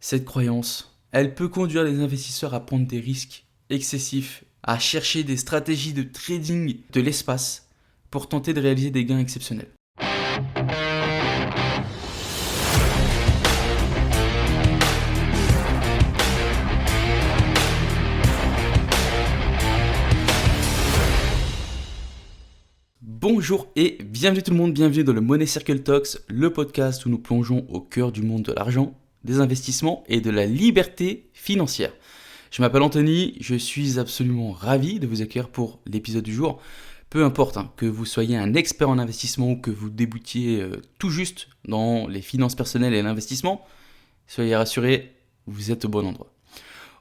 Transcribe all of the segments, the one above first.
Cette croyance, elle peut conduire les investisseurs à prendre des risques excessifs, à chercher des stratégies de trading de l'espace pour tenter de réaliser des gains exceptionnels. Bonjour et bienvenue tout le monde, bienvenue dans le Money Circle Talks, le podcast où nous plongeons au cœur du monde de l'argent, des investissements et de la liberté financière. Je m'appelle Anthony, je suis absolument ravi de vous accueillir pour l'épisode du jour. Peu importe que vous soyez un expert en investissement ou que vous débutiez tout juste dans les finances personnelles et l'investissement, soyez rassurés, vous êtes au bon endroit.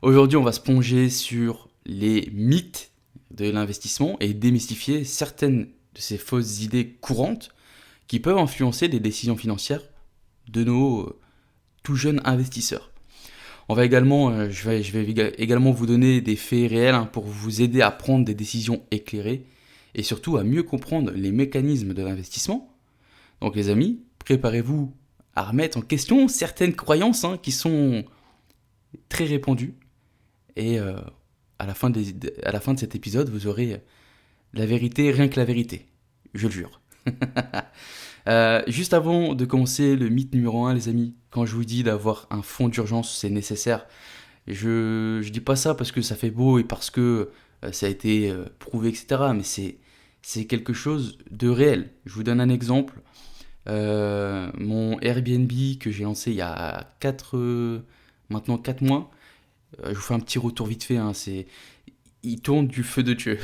Aujourd'hui, on va se plonger sur les mythes de l'investissement et démystifier certaines de ces fausses idées courantes qui peuvent influencer les décisions financières de nos tout jeunes investisseurs. Je vais également vous donner des faits réels pour vous aider à prendre des décisions éclairées et surtout à mieux comprendre les mécanismes de l'investissement. Donc les amis, préparez-vous à remettre en question certaines croyances qui sont très répandues. Et à la fin de cet épisode, vous aurez la vérité, rien que la vérité. Je le jure. Juste avant de commencer le mythe numéro 1, les amis, quand je vous dis d'avoir un fonds d'urgence, c'est nécessaire. Je dis pas ça parce que ça fait beau et parce que ça a été prouvé, etc. Mais c'est quelque chose de réel. Je vous donne un exemple. Mon Airbnb que j'ai lancé il y a maintenant 4 mois, je vous fais un petit retour vite fait, il tourne du feu de Dieu.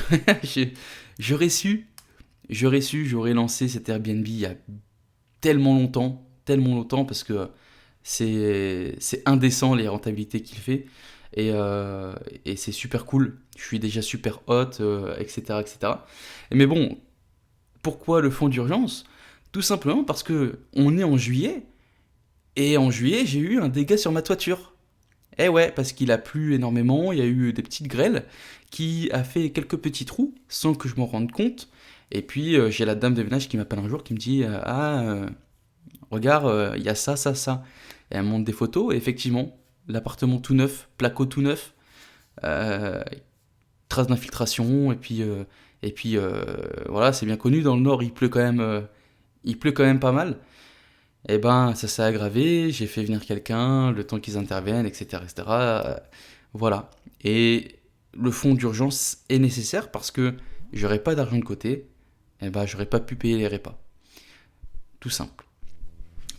J'aurais lancé cet Airbnb il y a tellement longtemps, parce que c'est indécent les rentabilités qu'il fait, et c'est super cool. Je suis déjà super hot, etc., etc. Mais bon, pourquoi le fonds d'urgence? Tout simplement parce que on est en juillet, et en juillet, j'ai eu un dégât sur ma toiture. Eh ouais, parce qu'il a plu énormément, il y a eu des petites grêles qui a fait quelques petits trous sans que je m'en rende compte. Et puis j'ai la dame de ménage qui m'appelle un jour qui me dit regarde, il y a ça, ça, ça. Et elle me montre des photos, et effectivement, l'appartement tout neuf, placo tout neuf, euh, traces d'infiltration, voilà, c'est bien connu, dans le nord il pleut quand même pas mal. Et ben, ça s'est aggravé, j'ai fait venir quelqu'un, le temps qu'ils interviennent, etc., etc. Voilà. Et le fonds d'urgence est nécessaire parce que j'aurais pas d'argent de côté, et ben, j'aurais pas pu payer les repas. Tout simple.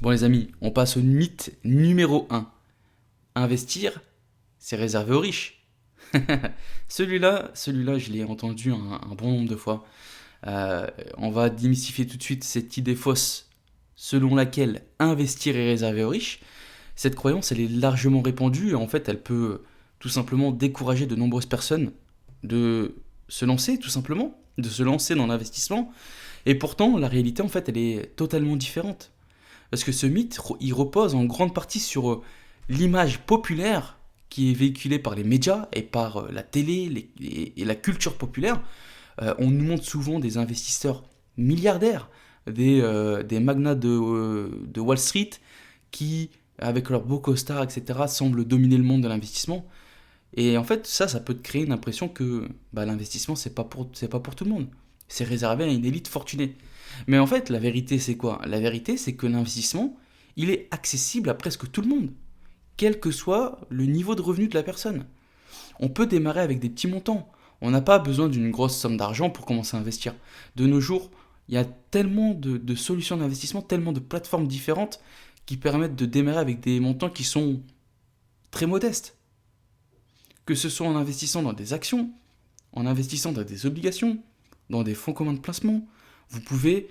Bon, les amis, on passe au mythe numéro 1. Investir, c'est réservé aux riches. celui-là, je l'ai entendu un bon nombre de fois. On va démystifier tout de suite cette idée fausse selon laquelle investir est réservé aux riches. Cette croyance, elle est largement répandue et en fait, elle peut tout simplement décourager de nombreuses personnes de se lancer, tout simplement, de se lancer dans l'investissement. Et pourtant, la réalité, en fait, elle est totalement différente. Parce que ce mythe, il repose en grande partie sur l'image populaire qui est véhiculée par les médias et par la télé et la culture populaire. On nous montre souvent des investisseurs milliardaires, des magnats de Wall Street qui, avec leurs beaux costards, etc., semblent dominer le monde de l'investissement. Et en fait, ça peut te créer une impression que l'investissement, c'est pas pour tout le monde. C'est réservé à une élite fortunée. Mais en fait, la vérité, c'est quoi? La vérité, c'est que l'investissement, il est accessible à presque tout le monde, quel que soit le niveau de revenu de la personne. On peut démarrer avec des petits montants. On n'a pas besoin d'une grosse somme d'argent pour commencer à investir. De nos jours, il y a tellement de solutions d'investissement, tellement de plateformes différentes qui permettent de démarrer avec des montants qui sont très modestes. Que ce soit en investissant dans des actions, en investissant dans des obligations, dans des fonds communs de placement, vous pouvez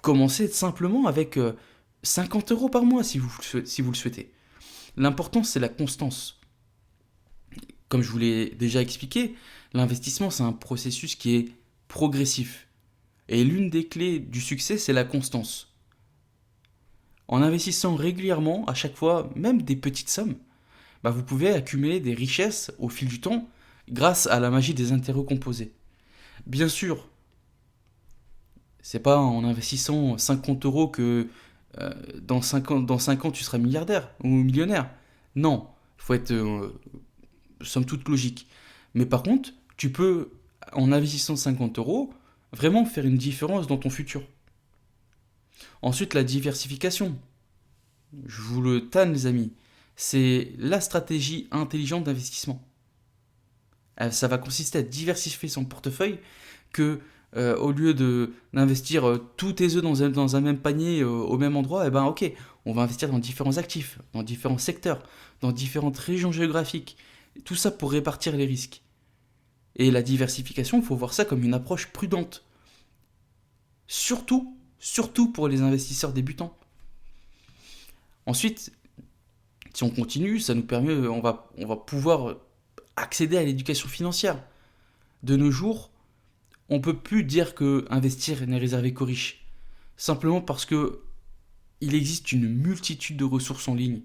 commencer simplement avec 50 euros par mois si vous le souhaitez. L'important, c'est la constance. Comme je vous l'ai déjà expliqué, l'investissement, c'est un processus qui est progressif. Et l'une des clés du succès, c'est la constance. En investissant régulièrement, à chaque fois, même des petites sommes, vous pouvez accumuler des richesses au fil du temps grâce à la magie des intérêts composés. Bien sûr, c'est pas en investissant 50 euros que dans 5 ans tu seras milliardaire ou millionnaire. Non, il faut être somme toute logique. Mais par contre, tu peux, en investissant 50 euros, vraiment faire une différence dans ton futur. Ensuite, la diversification. Je vous le tanne, les amis. C'est la stratégie intelligente d'investissement. Ça va consister à diversifier son portefeuille que au lieu d'investir tous tes œufs dans un même panier au même endroit, eh ben ok, on va investir dans différents actifs, dans différents secteurs, dans différentes régions géographiques. Tout ça pour répartir les risques. Et la diversification, il faut voir ça comme une approche prudente. Surtout pour les investisseurs débutants. Ensuite, si on continue, ça nous permet, on va pouvoir accéder à l'éducation financière. De nos jours, on ne peut plus dire que investir n'est réservé qu'aux riches. Simplement parce que il existe une multitude de ressources en ligne,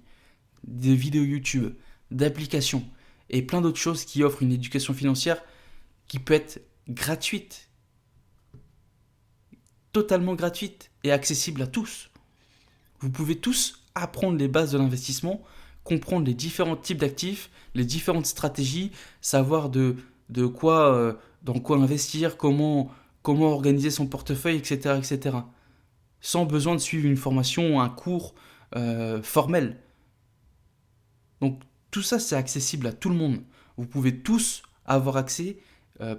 de vidéos YouTube, d'applications et plein d'autres choses qui offrent une éducation financière qui peut être gratuite, totalement gratuite et accessible à tous. Vous pouvez tous apprendre les bases de l'investissement, comprendre les différents types d'actifs, les différentes stratégies, savoir dans quoi investir, comment organiser son portefeuille, etc., etc. Sans besoin de suivre une formation, un cours formel. Donc tout ça, c'est accessible à tout le monde. Vous pouvez tous avoir accès euh,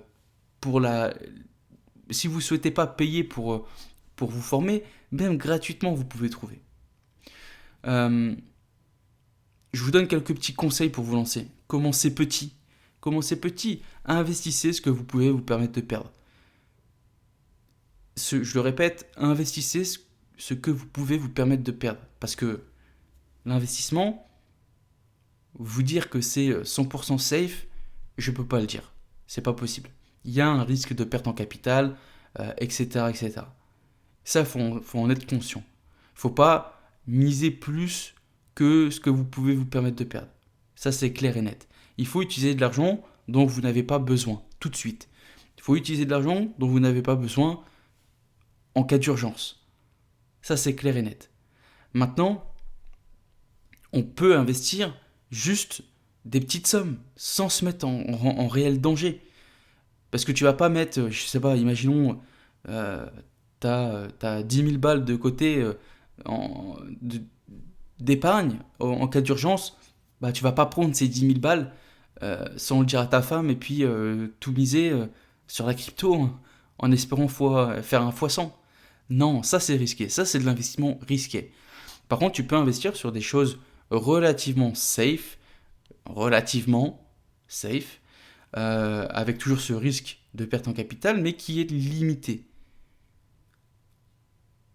pour la... Si vous ne souhaitez pas payer pour vous former, même gratuitement, vous pouvez trouver. Je vous donne quelques petits conseils pour vous lancer. Commencez petit. Commencez petit. Investissez ce que vous pouvez vous permettre de perdre. Je le répète, investissez ce que vous pouvez vous permettre de perdre. Parce que l'investissement, vous dire que c'est 100% safe, je ne peux pas le dire. C'est pas possible. Il y a un risque de perte en capital, etc., etc. Ça, il faut en être conscient. Il ne faut pas miser plus que ce que vous pouvez vous permettre de perdre. Ça, c'est clair et net. Il faut utiliser de l'argent dont vous n'avez pas besoin, tout de suite. Il faut utiliser de l'argent dont vous n'avez pas besoin en cas d'urgence. Ça, c'est clair et net. Maintenant, on peut investir juste des petites sommes, sans se mettre en réel danger. Parce que tu vas pas mettre, je sais pas, imaginons, t'as 10 000 balles de côté d'épargne en cas d'urgence, bah tu vas pas prendre ces 10 000 balles sans le dire à ta femme et puis tout miser sur la crypto en espérant faire un fois 100. Non, ça c'est risqué, ça c'est de l'investissement risqué. Par contre, tu peux investir sur des choses relativement safe, avec toujours ce risque de perte en capital, mais qui est limité.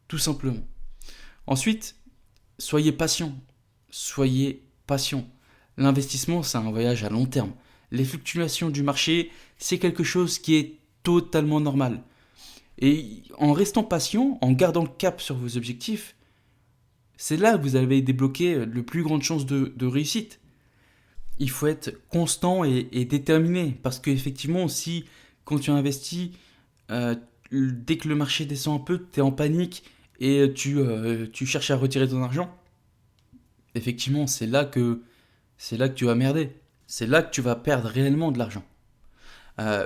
Tout simplement. Ensuite, soyez patient. Soyez patient. L'investissement, c'est un voyage à long terme. Les fluctuations du marché, c'est quelque chose qui est totalement normal. Et en restant patient, en gardant le cap sur vos objectifs, c'est là que vous allez débloquer le plus grande chance de réussite. Il faut être constant et déterminé. Parce qu'effectivement, si quand tu investis, dès que le marché descend un peu, tu es en panique et tu cherches à retirer ton argent, effectivement, c'est là que tu vas merder. C'est là que tu vas perdre réellement de l'argent.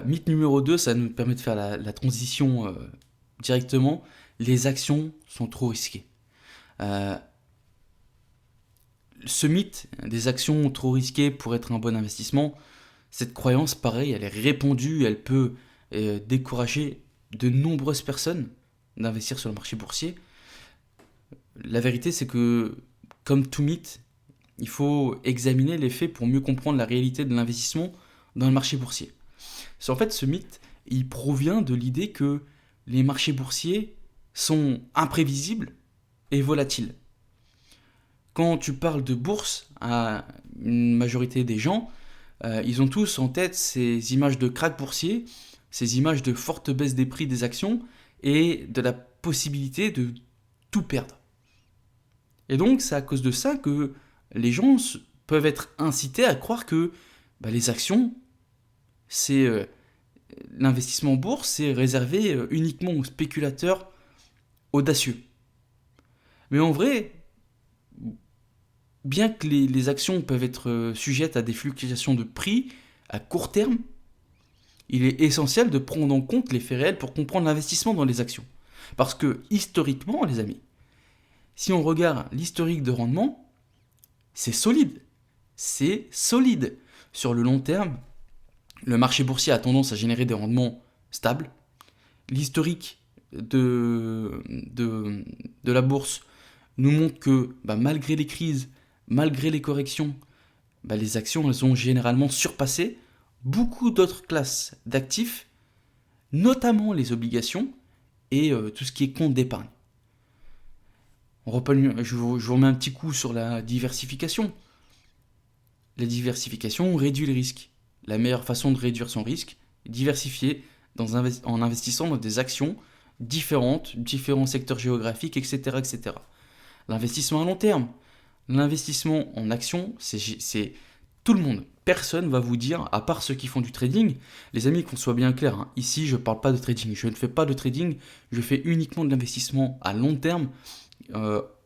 Mythe numéro 2, ça nous permet de faire la transition directement. Les actions sont trop risquées. Ce mythe des actions trop risquées pour être un bon investissement, cette croyance, pareil, elle est répandue, elle peut décourager de nombreuses personnes d'investir sur le marché boursier. La vérité, c'est que, comme tout mythe, il faut examiner les faits pour mieux comprendre la réalité de l'investissement dans le marché boursier. En fait, ce mythe, il provient de l'idée que les marchés boursiers sont imprévisibles et volatiles. Quand tu parles de bourse à une majorité des gens, ils ont tous en tête ces images de krach boursier, ces images de forte baisse des prix des actions et de la possibilité de tout perdre. Et donc, c'est à cause de ça que les gens peuvent être incités à croire que les actions, c'est l'investissement en bourse, c'est réservé uniquement aux spéculateurs audacieux. Mais en vrai, bien que les actions peuvent être sujettes à des fluctuations de prix à court terme, il est essentiel de prendre en compte les faits réels pour comprendre l'investissement dans les actions. Parce que historiquement, les amis, si on regarde l'historique de rendement, c'est solide. C'est solide. Sur le long terme, le marché boursier a tendance à générer des rendements stables. L'historique de la bourse nous montre que malgré les crises, malgré les corrections, les actions elles ont généralement surpassé beaucoup d'autres classes d'actifs, notamment les obligations et tout ce qui est compte d'épargne. Je vous remets un petit coup sur la diversification. La diversification réduit le risque. La meilleure façon de réduire son risque, diversifier en investissant dans des actions différentes, différents secteurs géographiques, etc. etc. L'investissement à long terme. L'investissement en actions, c'est tout le monde. Personne va vous dire, à part ceux qui font du trading, les amis, qu'on soit bien clair, hein, ici je ne parle pas de trading, je ne fais pas de trading, je fais uniquement de l'investissement à long terme,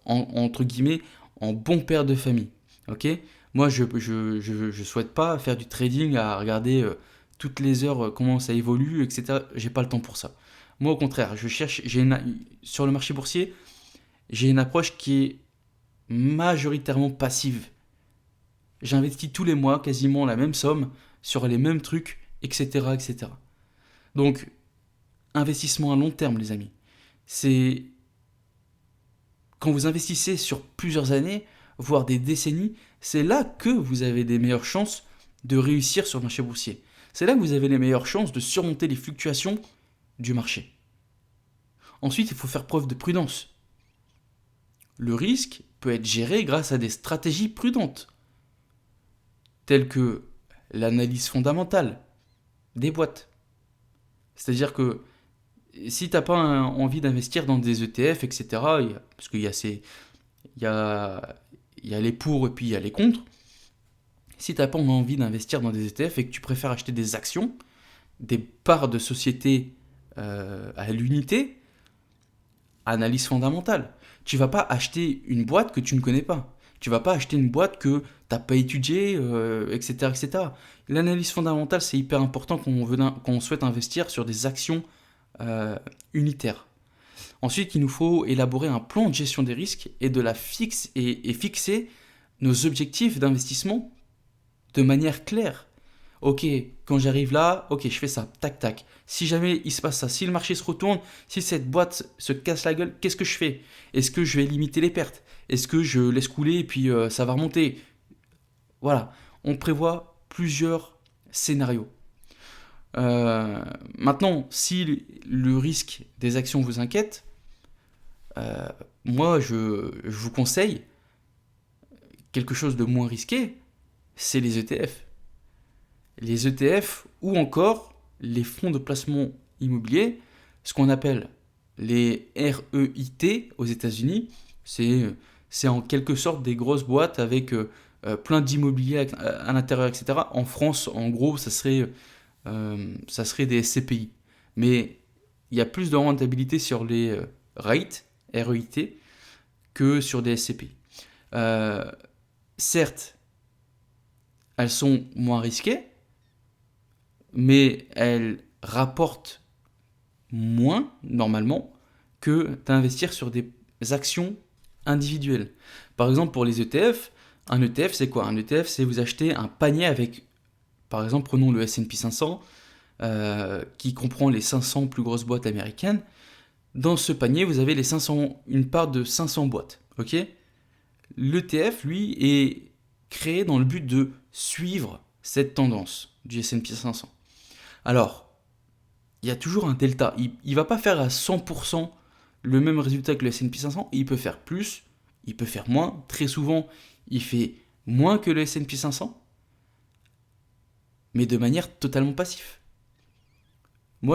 entre guillemets, en bon père de famille. Ok ? Moi, je souhaite pas faire du trading à regarder toutes les heures comment ça évolue, etc. J'ai pas le temps pour ça. Moi, au contraire, sur le marché boursier, j'ai une approche qui est majoritairement passive. J'investis tous les mois quasiment la même somme sur les mêmes trucs, etc. etc. Donc, investissement à long terme, les amis. C'est quand vous investissez sur plusieurs années, voire des décennies, c'est là que vous avez des meilleures chances de réussir sur le marché boursier. C'est là que vous avez les meilleures chances de surmonter les fluctuations du marché. Ensuite, il faut faire preuve de prudence. Le risque peut être géré grâce à des stratégies prudentes, telles que l'analyse fondamentale des boîtes. C'est-à-dire que si tu n'as pas envie d'investir dans des ETF, etc., parce qu'il y a les pour et puis il y a les contre, si tu n'as pas envie d'investir dans des ETF et que tu préfères acheter des actions, des parts de société à l'unité, analyse fondamentale. Tu ne vas pas acheter une boîte que tu ne connais pas. Tu ne vas pas acheter une boîte que tu n'as pas étudiée, etc., etc. L'analyse fondamentale, c'est hyper important quand on souhaite investir sur des actions unitaires. Ensuite, il nous faut élaborer un plan de gestion des risques et fixer nos objectifs d'investissement de manière claire. Ok, quand j'arrive là, ok, je fais ça, tac, tac. Si jamais il se passe ça, si le marché se retourne, si cette boîte se casse la gueule, qu'est-ce que je fais ? Est-ce que je vais limiter les pertes ? Est-ce que je laisse couler et puis ça va remonter ? Voilà, on prévoit plusieurs scénarios. Maintenant, si le risque des actions vous inquiète, moi je vous conseille quelque chose de moins risqué, c'est les ETF. Les ETF ou encore les fonds de placement immobilier, ce qu'on appelle les REIT aux États-Unis, c'est en quelque sorte des grosses boîtes avec plein d'immobilier à l'intérieur, etc. En France, en gros, ça serait des SCPI. Mais il y a plus de rentabilité sur les REIT, que sur des SCPI. Certes, elles sont moins risquées, mais elles rapportent moins, normalement, que d'investir sur des actions individuelles. Par exemple, pour les ETF, un ETF, c'est quoi ? Un ETF, c'est vous acheter un panier avec, par exemple, prenons le S&P 500, qui comprend les 500 plus grosses boîtes américaines. Dans ce panier, vous avez une part de 500 boîtes. Ok ? L'ETF, lui, est créé dans le but de suivre cette tendance du S&P 500. Alors, il y a toujours un delta. Il ne va pas faire à 100% le même résultat que le S&P 500. Il peut faire plus, il peut faire moins. Très souvent, il fait moins que le S&P 500, mais de manière totalement passive.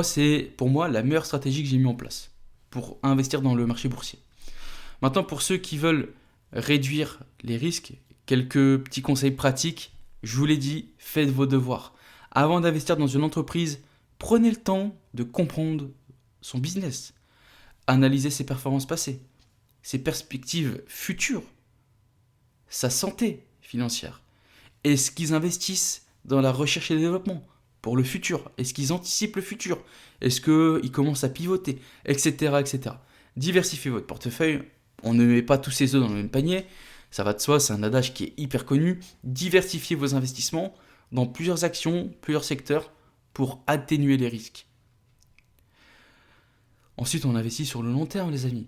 C'est pour moi la meilleure stratégie que j'ai mis en place pour investir dans le marché boursier. Maintenant, pour ceux qui veulent réduire les risques, quelques petits conseils pratiques. Je vous l'ai dit, faites vos devoirs. Avant d'investir dans une entreprise, prenez le temps de comprendre son business. Analysez ses performances passées, ses perspectives futures, sa santé financière? Est-ce qu'ils investissent dans la recherche et le développement pour le futur? Est-ce qu'ils anticipent le futur? Est-ce qu'ils commencent à pivoter? Etc. etc. Diversifiez votre portefeuille. On ne met pas tous ses œufs dans le même panier. Ça va de soi, c'est un adage qui est hyper connu. Diversifiez vos investissements dans plusieurs actions, plusieurs secteurs pour atténuer les risques. Ensuite, on investit sur le long terme, les amis.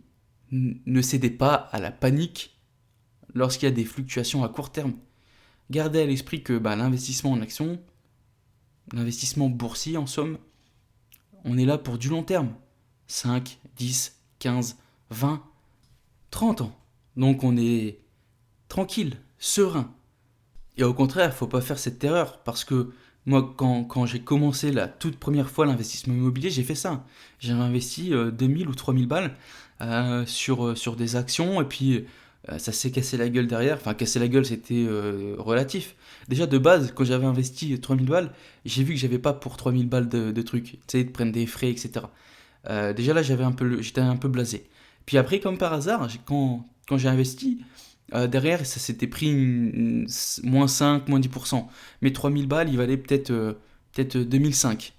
Ne cédez pas à la panique lorsqu'il y a des fluctuations à court terme. Gardez à l'esprit que l'investissement en action, l'investissement boursier en somme, on est là pour du long terme. 5, 10, 15, 20, 30 ans. Donc on est tranquille, serein. Et au contraire, il ne faut pas faire cette erreur parce que moi, quand j'ai commencé la toute première fois l'investissement immobilier, j'ai fait ça. J'avais investi 2000 ou 3000 balles sur des actions et puis ça s'est cassé la gueule derrière. Enfin, casser la gueule, c'était relatif. Déjà, de base, quand j'avais investi 3000 balles, j'ai vu que j'avais pas pour 3000 balles de trucs. Tu sais, de prendre des frais, etc. Déjà là, j'étais un peu blasé. Puis après, comme par hasard, quand j'ai investi, derrière, ça s'était pris moins 5, moins 10%. Mais 3000 balles, il valait peut-être 2005.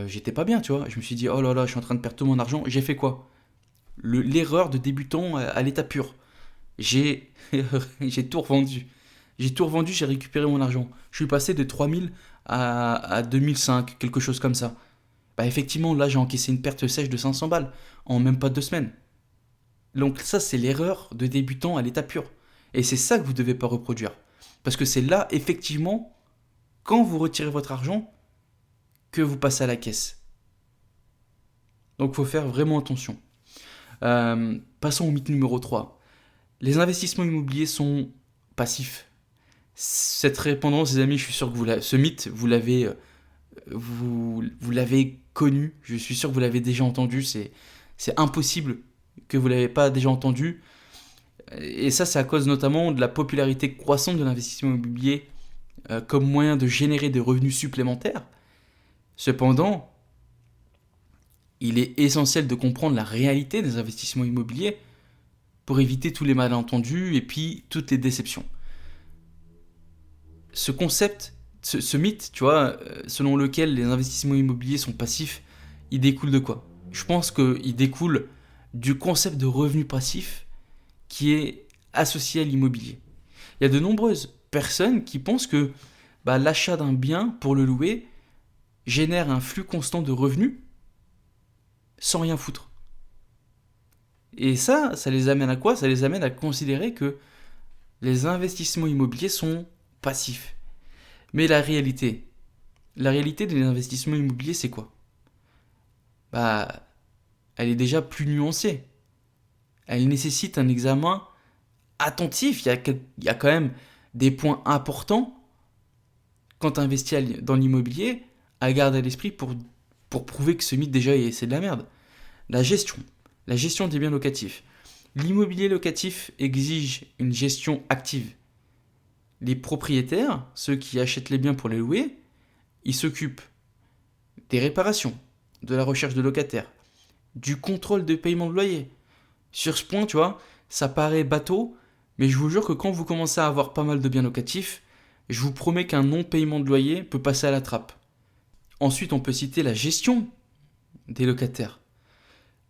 J'étais pas bien, tu vois. Je me suis dit, oh là là, je suis en train de perdre tout mon argent. J'ai fait quoi? L'erreur de débutant à l'état pur. J'ai j'ai tout revendu. J'ai tout revendu, j'ai récupéré mon argent. Je suis passé de 3000 à 2005, quelque chose comme ça. Effectivement, là, j'ai encaissé une perte sèche de 500 balles en même pas 2 semaines. Donc ça, c'est l'erreur de débutant à l'état pur. Et c'est ça que vous ne devez pas reproduire. Parce que c'est là, effectivement, quand vous retirez votre argent, que vous passez à la caisse. Donc il faut faire vraiment attention. Passons au mythe numéro 3. Les investissements immobiliers sont passifs. Cette répondance, les amis, je suis sûr que ce mythe, vous l'avez connu. Je suis sûr que vous l'avez déjà entendu. C'est impossible que vous ne l'avez pas déjà entendu. Et ça, c'est à cause notamment de la popularité croissante de l'investissement immobilier comme moyen de générer des revenus supplémentaires. Cependant, il est essentiel de comprendre la réalité des investissements immobiliers pour éviter tous les malentendus et puis toutes les déceptions. Ce concept, ce mythe, tu vois, selon lequel les investissements immobiliers sont passifs, il découle de quoi? Je pense qu'il découle du concept de revenu passif qui est associé à l'immobilier. Il y a de nombreuses personnes qui pensent que l'achat d'un bien pour le louer génère un flux constant de revenus sans rien foutre. Et ça les amène à quoi? Ça les amène à considérer que les investissements immobiliers sont passifs. Mais la réalité des investissements immobiliers, c'est quoi? Elle est déjà plus nuancée. Elle nécessite un examen attentif. Il y a quand même des points importants quand tu investis dans l'immobilier à garder à l'esprit pour prouver que ce mythe déjà c'est de la merde. La gestion des biens locatifs. L'immobilier locatif exige une gestion active. Les propriétaires, ceux qui achètent les biens pour les louer, ils s'occupent des réparations, de la recherche de locataires, du contrôle de paiement de loyer. Sur ce point, tu vois, ça paraît bateau, mais je vous jure que quand vous commencez à avoir pas mal de biens locatifs, je vous promets qu'un non-paiement de loyer peut passer à la trappe. Ensuite, on peut citer la gestion des locataires.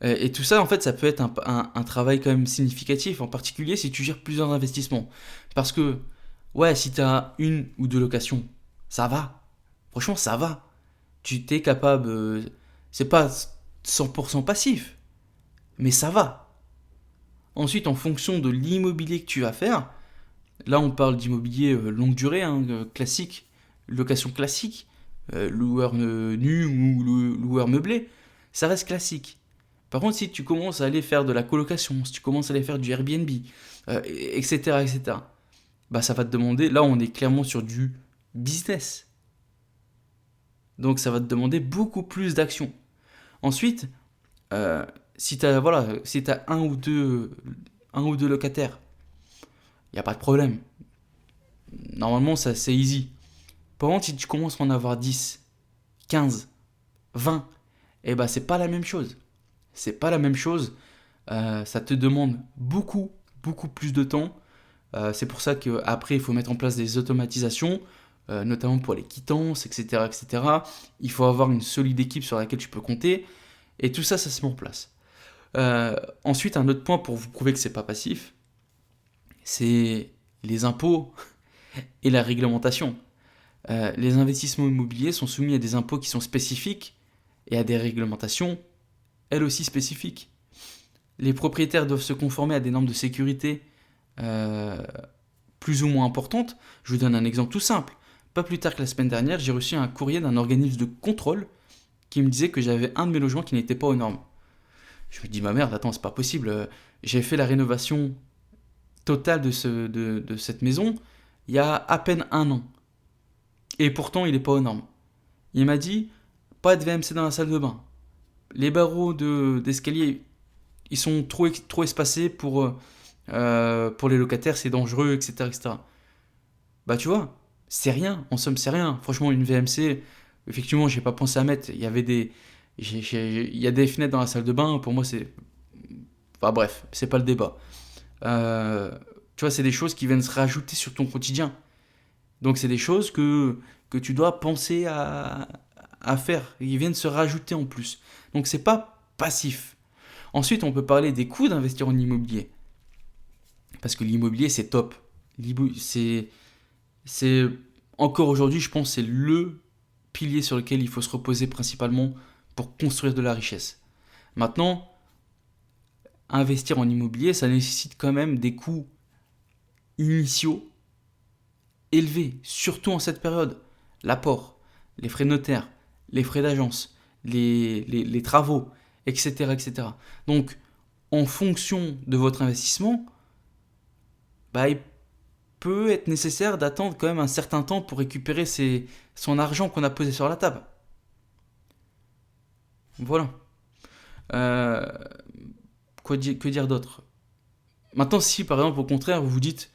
Et tout ça, en fait, ça peut être un travail quand même significatif, en particulier si tu gères plusieurs investissements. Parce que, ouais, si tu as une ou deux locations, ça va. Franchement, ça va. Tu t'es capable... c'est pas 100% passif, mais ça va. Ensuite, en fonction de l'immobilier que tu vas faire, là on parle d'immobilier longue durée, classique, location classique, loueur nu ou loueur meublé, ça reste classique. Par contre, si tu commences à aller faire de la colocation, si tu commences à aller faire du Airbnb, etc., etc., ça va te demander, là on est clairement sur du business. Donc ça va te demander beaucoup plus d'action. Ensuite, si tu as un ou deux locataires, il n'y a pas de problème. Normalement, ça c'est easy. Par contre, si tu commences à en avoir 10, 15, 20, c'est pas la même chose. C'est pas la même chose. Ça te demande beaucoup plus de temps. C'est pour ça qu'après, il faut mettre en place des automatisations, notamment pour les quittances, etc., etc. Il faut avoir une solide équipe sur laquelle tu peux compter. Et tout ça, ça se met en place. Ensuite, un autre point pour vous prouver que c'est pas passif, c'est les impôts et la réglementation. Les investissements immobiliers sont soumis à des impôts qui sont spécifiques et à des réglementations, elles aussi spécifiques. Les propriétaires doivent se conformer à des normes de sécurité plus ou moins importantes. Je vous donne un exemple tout simple. Pas plus tard que la semaine dernière, j'ai reçu un courrier d'un organisme de contrôle qui me disait que j'avais un de mes logements qui n'était pas aux normes. Je me dis, ma merde, attends, c'est pas possible. J'ai fait la rénovation totale de cette maison il y a à peine un an. Et pourtant, il n'est pas aux normes. Il m'a dit, pas de VMC dans la salle de bain. Les barreaux d'escalier, ils sont trop espacés pour les locataires, c'est dangereux, etc., etc. Bah tu vois, c'est rien, en somme c'est rien. Franchement, une VMC, effectivement, j'ai pas pensé à mettre. Il y avait il y a des fenêtres dans la salle de bain, pour moi c'est... Enfin bref, c'est pas le débat. Euh, Tu vois, c'est des choses qui viennent se rajouter sur ton quotidien. Donc c'est des choses que tu dois penser à faire. Ils viennent se rajouter en plus. Donc c'est pas passif. Ensuite, on peut parler des coûts d'investir en immobilier. Parce que l'immobilier, c'est top. C'est encore aujourd'hui, je pense, c'est le pilier sur lequel il faut se reposer principalement pour construire de la richesse. Maintenant, investir en immobilier, ça nécessite quand même des coûts initiaux élevés, surtout en cette période. L'apport, les frais de notaire, les frais d'agence, les travaux, etc., etc. Donc, en fonction de votre investissement, bah, il peut être nécessaire d'attendre quand même un certain temps pour récupérer son argent qu'on a posé sur la table. Voilà. Euh, que dire d'autre? Maintenant, si par exemple, au contraire, vous vous dites,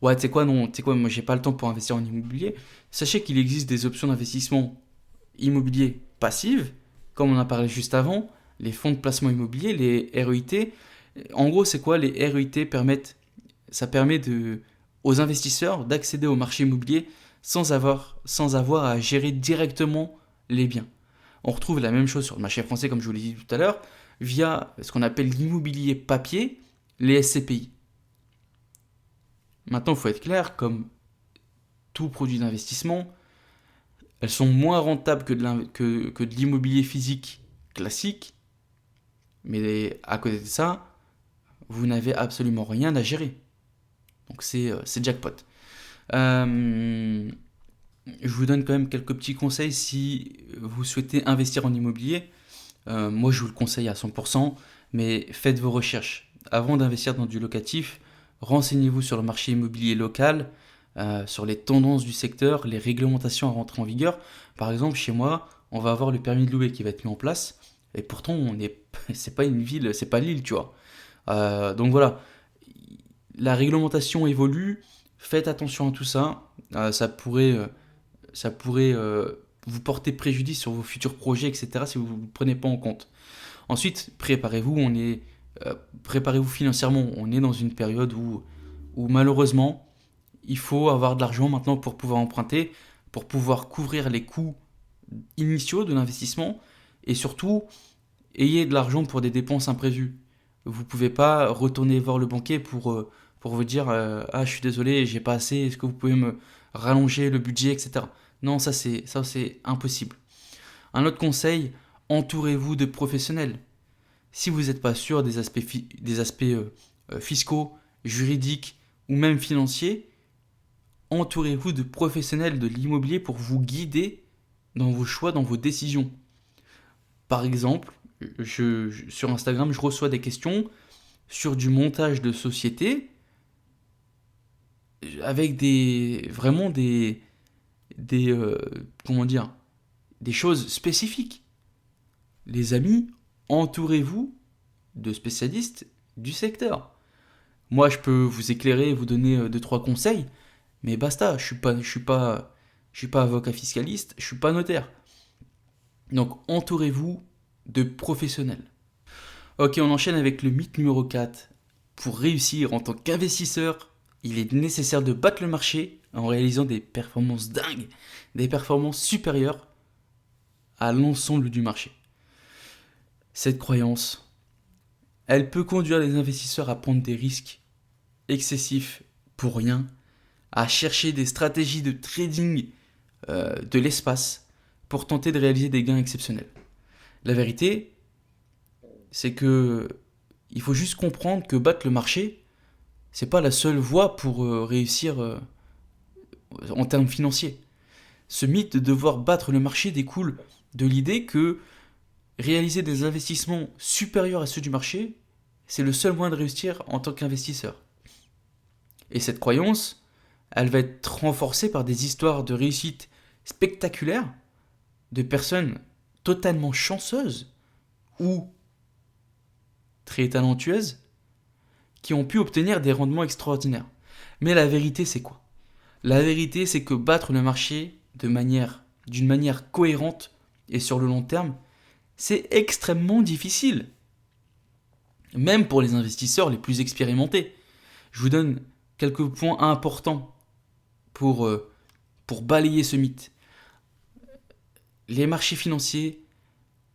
ouais, tu sais quoi, moi j'ai pas le temps pour investir en immobilier, sachez qu'il existe des options d'investissement immobilier passives, comme on a parlé juste avant, les fonds de placement immobilier, les REIT. En gros, c'est quoi? Les REIT ça permet aux investisseurs d'accéder au marché immobilier sans avoir à gérer directement les biens. On retrouve la même chose sur le marché français, comme je vous l'ai dit tout à l'heure, via ce qu'on appelle l'immobilier papier, les SCPI. Maintenant, il faut être clair, comme tout produit d'investissement, elles sont moins rentables que de l'immobilier physique classique, mais à côté de ça, vous n'avez absolument rien à gérer. Donc c'est jackpot. Euh, je vous donne quand même quelques petits conseils si vous souhaitez investir en immobilier. Moi, je vous le conseille à 100%, mais faites vos recherches. Avant d'investir dans du locatif, renseignez-vous sur le marché immobilier local, sur les tendances du secteur, les réglementations à rentrer en vigueur. Par exemple, chez moi, on va avoir le permis de louer qui va être mis en place, et pourtant, c'est pas une ville, c'est pas Lille, tu vois. Donc voilà, la réglementation évolue, faites attention à tout ça. Ça pourrait vous porter préjudice sur vos futurs projets, etc., si vous ne le prenez pas en compte. Ensuite, préparez-vous financièrement. On est dans une période où malheureusement, il faut avoir de l'argent maintenant pour pouvoir emprunter, pour pouvoir couvrir les coûts initiaux de l'investissement et surtout, ayez de l'argent pour des dépenses imprévues. Vous ne pouvez pas retourner voir le banquier pour vous dire ah, je suis désolé, j'ai pas assez, est-ce que vous pouvez me rallonger le budget, etc. Non, ça c'est impossible. Un autre conseil, entourez-vous de professionnels. Si vous n'êtes pas sûr des aspects fiscaux, juridiques ou même financiers, entourez-vous de professionnels de l'immobilier pour vous guider dans vos choix, dans vos décisions. Par exemple, sur Instagram, je reçois des questions sur du montage de société avec vraiment des comment dire, des choses spécifiques. Les amis, entourez-vous de spécialistes du secteur. Moi, je peux vous éclairer, vous donner deux trois conseils, mais basta. Je suis pas avocat fiscaliste, je suis pas notaire. Donc, entourez-vous de professionnels. Ok, on enchaîne avec le mythe numéro 4. Pour réussir en tant qu'investisseur, il est nécessaire de battre le marché en réalisant des performances dingues, des performances supérieures à l'ensemble du marché. Cette croyance, elle peut conduire les investisseurs à prendre des risques excessifs pour rien, à chercher des stratégies de trading de l'espace pour tenter de réaliser des gains exceptionnels. La vérité, c'est que il faut juste comprendre que battre le marché, c'est pas la seule voie pour réussir en termes financiers. Ce mythe de devoir battre le marché découle de l'idée que réaliser des investissements supérieurs à ceux du marché, c'est le seul moyen de réussir en tant qu'investisseur. Et cette croyance, elle va être renforcée par des histoires de réussite spectaculaires de personnes totalement chanceuses ou très talentueuses qui ont pu obtenir des rendements extraordinaires. Mais la vérité, c'est quoi? La vérité, c'est que battre le marché d'une manière cohérente et sur le long terme, c'est extrêmement difficile. Même pour les investisseurs les plus expérimentés. Je vous donne quelques points importants pour balayer ce mythe. Les marchés financiers,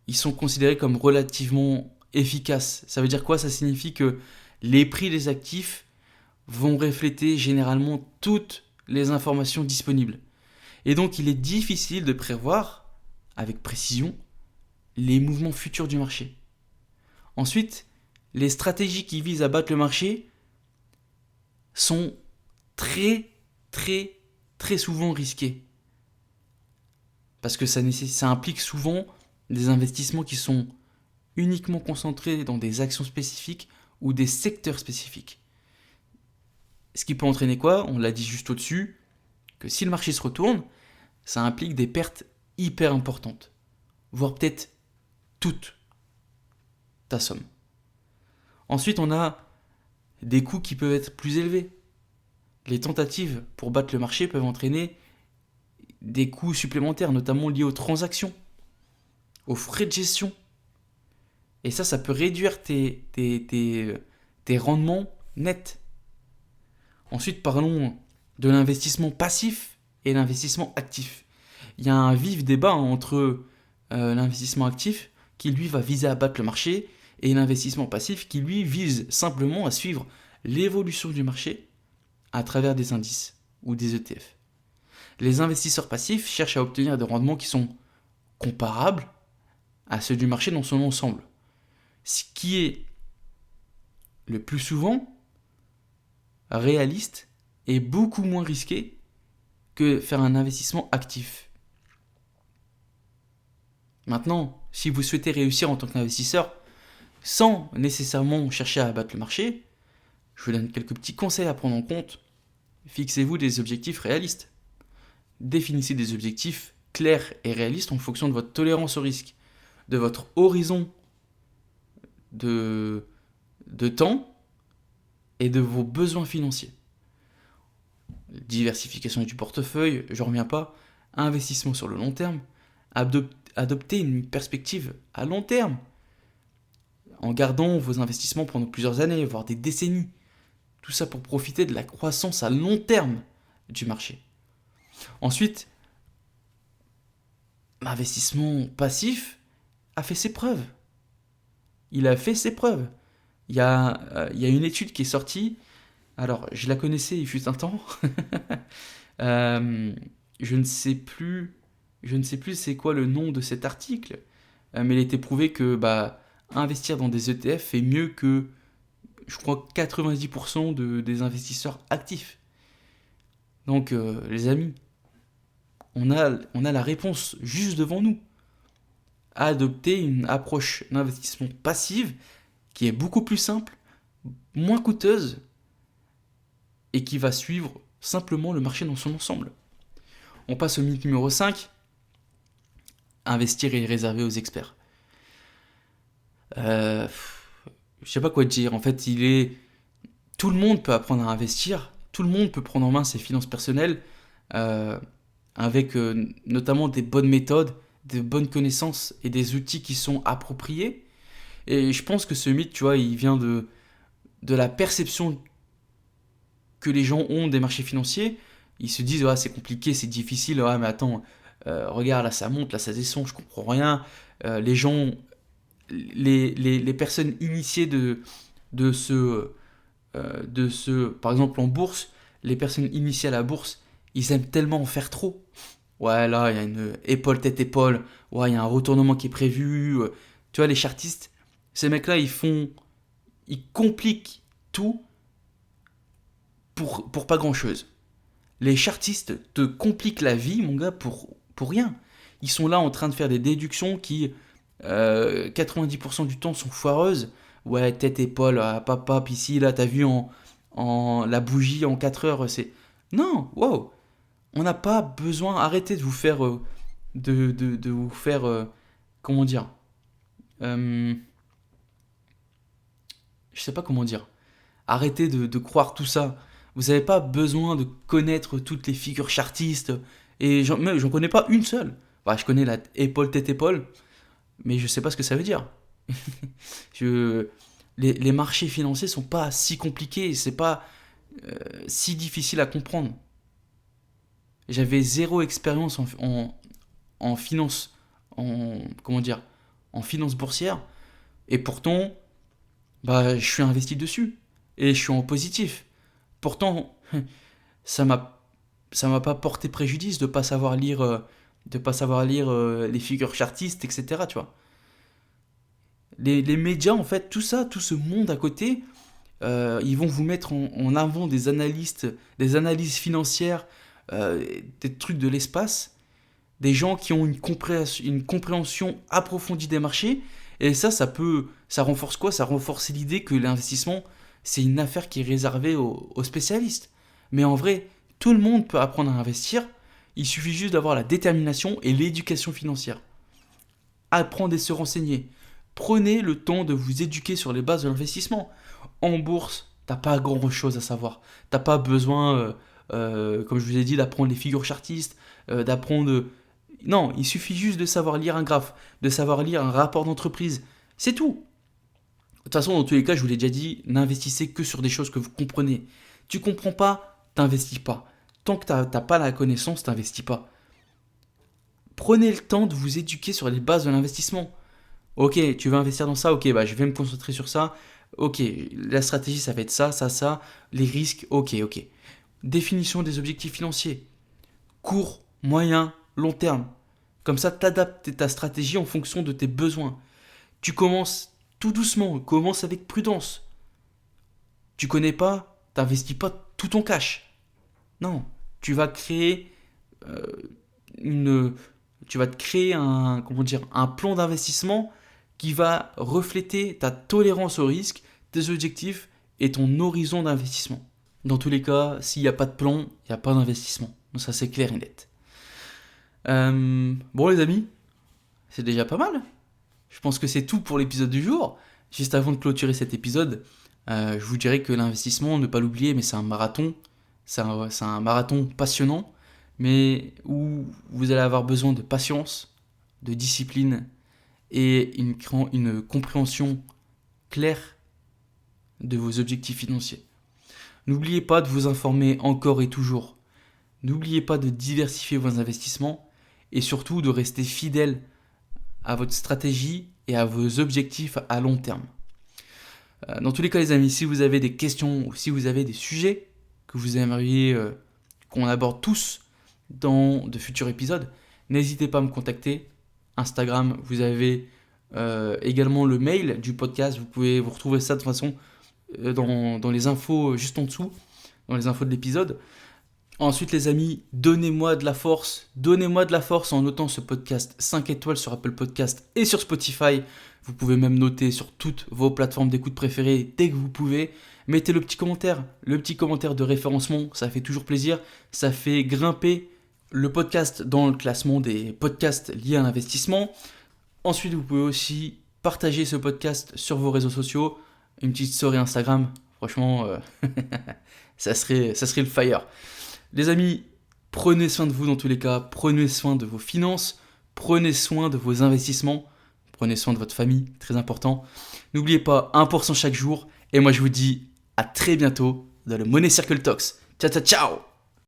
ils sont considérés comme relativement efficaces. Ça veut dire quoi? Ça signifie que les prix des actifs vont refléter généralement toutes les informations disponibles. Et donc il est difficile de prévoir avec précision les mouvements futurs du marché. Ensuite, les stratégies qui visent à battre le marché sont très souvent risquées. Parce que ça implique souvent des investissements qui sont uniquement concentrés dans des actions spécifiques ou des secteurs spécifiques. Ce qui peut entraîner quoi? On l'a dit juste au-dessus, que si le marché se retourne, ça implique des pertes hyper importantes, voire peut-être toute ta somme. Ensuite, on a des coûts qui peuvent être plus élevés. Les tentatives pour battre le marché peuvent entraîner des coûts supplémentaires, notamment liés aux transactions, aux frais de gestion. Et ça peut réduire tes rendements nets. Ensuite, parlons de l'investissement passif et l'investissement actif. Il y a un vif débat entre l'investissement actif qui lui va viser à battre le marché et l'investissement passif qui lui vise simplement à suivre l'évolution du marché à travers des indices ou des ETF. Les investisseurs passifs cherchent à obtenir des rendements qui sont comparables à ceux du marché dans son ensemble. Ce qui est le plus souvent réaliste et beaucoup moins risqué que faire un investissement actif. Maintenant, si vous souhaitez réussir en tant qu'investisseur sans nécessairement chercher à battre le marché, je vous donne quelques petits conseils à prendre en compte. Fixez-vous des objectifs réalistes. Définissez des objectifs clairs et réalistes en fonction de votre tolérance au risque, de votre horizon de temps et de vos besoins financiers. Diversification du portefeuille, je ne reviens pas. Investissement sur le long terme. Adoptez une perspective à long terme en gardant vos investissements pendant plusieurs années, voire des décennies. Tout ça pour profiter de la croissance à long terme du marché. Ensuite, l'investissement passif a fait ses preuves. Il a fait ses preuves. Il y a une étude qui est sortie. Alors, je la connaissais, il fut un temps. Je ne sais plus c'est quoi le nom de cet article. Mais il était prouvé que investir dans des ETF fait mieux que, je crois, 90% des investisseurs actifs. Donc, les amis, on a la réponse juste devant nous. Adopter une approche d'investissement passive qui est beaucoup plus simple, moins coûteuse et qui va suivre simplement le marché dans son ensemble. On passe au mythe numéro 5. Investir est réservé aux experts. Je sais pas quoi dire. En fait, tout le monde peut apprendre à investir. Tout le monde peut prendre en main ses finances personnelles avec notamment des bonnes méthodes, des bonnes connaissances et des outils qui sont appropriés. Et je pense que ce mythe, tu vois, il vient de la perception que les gens ont des marchés financiers. Ils se disent, c'est compliqué, c'est difficile, mais attends, regarde, là ça monte, là ça descend, je comprends rien. Les gens, les personnes initiées de par exemple en bourse, les personnes initiées à la bourse, ils aiment tellement en faire trop. Ouais, là, il y a une épaule, tête, épaule. Ouais, il y a un retournement qui est prévu. Tu vois, les chartistes, ces mecs-là, ils compliquent tout pour pas grand-chose. Les chartistes te compliquent la vie, mon gars, pour rien. Ils sont là en train de faire des déductions qui, 90% du temps, sont foireuses. Ouais, tête, épaule, papa, ici, là, t'as vu en la bougie en 4 heures, c'est... Non, wow. On n'a pas besoin, arrêtez de vous faire... de vous faire... comment dire Je sais pas comment dire. Arrêtez de croire tout ça. Vous n'avez pas besoin de connaître toutes les figures chartistes. Et j'en connais pas une seule. Bah, je connais la épaule, tête, épaule. Mais je sais pas ce que ça veut dire. Les marchés financiers sont pas si compliqués. C'est pas si difficile à comprendre. J'avais zéro expérience en finance. Comment dire En finance boursière. Et pourtant, bah, je suis investi dessus. Et je suis en positif. Pourtant, ça m'a ça m'a pas porté préjudice de pas savoir lire les figures chartistes, etc. Tu vois. Les médias, en fait, tout ça, tout ce monde à côté, ils vont vous mettre en avant des analyses financières, des trucs de l'espace, des gens qui ont une compréhension approfondie des marchés. Et ça renforce quoi? Ça renforce l'idée que l'investissement, c'est une affaire qui est réservée aux spécialistes. Mais en vrai, tout le monde peut apprendre à investir. Il suffit juste d'avoir la détermination et l'éducation financière. Apprendre et se renseigner. Prenez le temps de vous éduquer sur les bases de l'investissement. En bourse, t'as pas grand chose à savoir. T'as pas besoin, comme je vous ai dit, d'apprendre les figures chartistes, d'apprendre. Non, il suffit juste de savoir lire un graphe, de savoir lire un rapport d'entreprise. C'est tout. De toute façon, dans tous les cas, je vous l'ai déjà dit, n'investissez que sur des choses que vous comprenez. Tu comprends pas, t'investis pas. Tant que t'as pas la connaissance, t'investis pas. Prenez le temps de vous éduquer sur les bases de l'investissement. Ok, tu veux investir dans ça, ok, bah je vais me concentrer sur ça. Ok, la stratégie, ça va être ça, ça, ça. Les risques, ok. Définition des objectifs financiers. Court, moyen, long terme. Comme ça, t'adaptes ta stratégie en fonction de tes besoins. Tu commences tout doucement, commence avec prudence. Tu connais pas, t'investis pas tout ton cash. Non, tu vas créer euh, une, tu vas te créer un plan d'investissement qui va refléter ta tolérance au risque, tes objectifs et ton horizon d'investissement. Dans tous les cas, s'il n'y a pas de plan, il n'y a pas d'investissement. Donc ça c'est clair et net. Bon les amis, c'est déjà pas mal. Je pense que c'est tout pour l'épisode du jour. Juste avant de clôturer cet épisode, je vous dirais que l'investissement, ne pas l'oublier, mais c'est un marathon. C'est un marathon passionnant, mais où vous allez avoir besoin de patience, de discipline et une compréhension claire de vos objectifs financiers. N'oubliez pas de vous informer encore et toujours. N'oubliez pas de diversifier vos investissements et surtout de rester fidèle à votre stratégie et à vos objectifs à long terme. Dans tous les cas les amis, si vous avez des questions ou si vous avez des sujets que vous aimeriez qu'on aborde tous dans de futurs épisodes, n'hésitez pas à me contacter. Instagram, vous avez également le mail du podcast, vous retrouver ça de toute façon dans les infos juste en dessous, dans les infos de l'épisode. Ensuite les amis, donnez-moi de la force en notant ce podcast 5 étoiles sur Apple Podcast et sur Spotify. Vous pouvez même noter sur toutes vos plateformes d'écoute préférées dès que vous pouvez. Mettez le petit commentaire de référencement, ça fait toujours plaisir, ça fait grimper le podcast dans le classement des podcasts liés à l'investissement. Ensuite vous pouvez aussi partager ce podcast sur vos réseaux sociaux, une petite story Instagram, franchement ça serait le fire. Les amis, prenez soin de vous dans tous les cas, prenez soin de vos finances, prenez soin de vos investissements, prenez soin de votre famille, très important. N'oubliez pas 1% chaque jour, et moi je vous dis à très bientôt dans le Money Circle Talks. Ciao ciao ciao.